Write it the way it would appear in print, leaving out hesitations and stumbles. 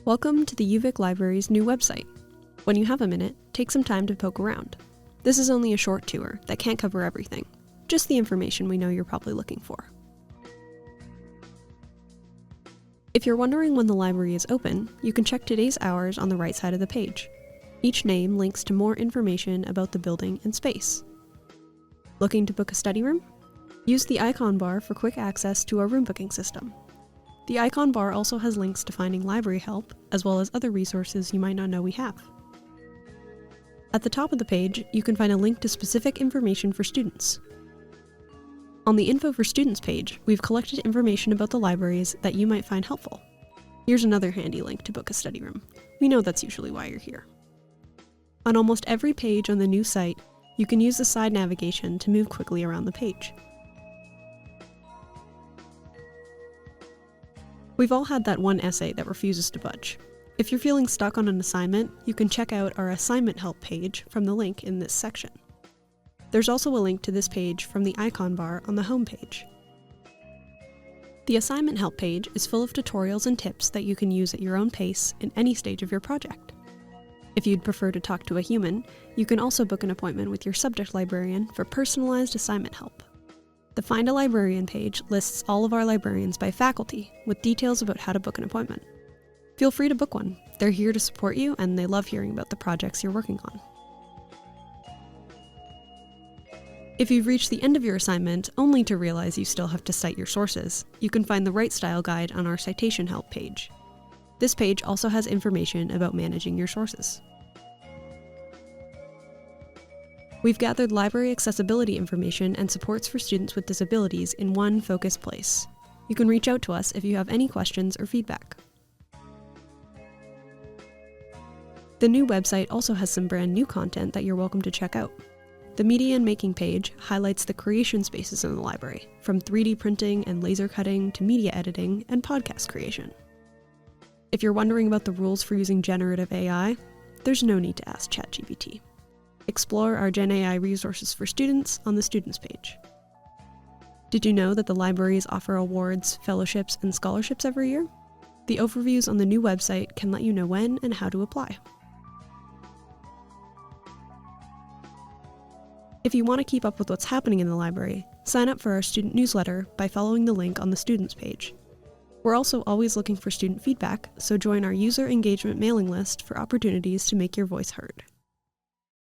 Welcome to the UVic Library's new website. When you have a minute, take some time to poke around. This is only a short tour that can't cover everything, just the information we know you're probably looking for. If you're wondering when the library is open, you can check today's hours on the right side of the page. Each name links to more information about the building and space. Looking to book a study room? Use the icon bar for quick access to our room booking system. The icon bar also has links to finding library help, as well as other resources you might not know we have. At the top of the page, you can find a link to specific information for students. On the Info for Students page, we've collected information about the libraries that you might find helpful. Here's another handy link to book a study room. We know that's usually why you're here. On almost every page on the new site, you can use the side navigation to move quickly around the page. We've all had that one essay that refuses to budge. If you're feeling stuck on an assignment, you can check out our assignment help page from the link in this section. There's also a link to this page from the icon bar on the home page. The assignment help page is full of tutorials and tips that you can use at your own pace in any stage of your project. If you'd prefer to talk to a human, you can also book an appointment with your subject librarian for personalized assignment help. The Find a Librarian page lists all of our librarians by faculty, with details about how to book an appointment. Feel free to book one. They're here to support you, and they love hearing about the projects you're working on. If you've reached the end of your assignment, only to realize you still have to cite your sources, you can find the Right Style Guide on our Citation Help page. This page also has information about managing your sources. We've gathered library accessibility information and supports for students with disabilities in one focused place. You can reach out to us if you have any questions or feedback. The new website also has some brand new content that you're welcome to check out. The Media and Making page highlights the creation spaces in the library, from 3D printing and laser cutting to media editing and podcast creation. If you're wondering about the rules for using generative AI, there's no need to ask ChatGPT. Explore our Gen AI resources for students on the Students page. Did you know that the libraries offer awards, fellowships, and scholarships every year? The overviews on the new website can let you know when and how to apply. If you want to keep up with what's happening in the library, sign up for our student newsletter by following the link on the Students page. We're also always looking for student feedback, so join our user engagement mailing list for opportunities to make your voice heard.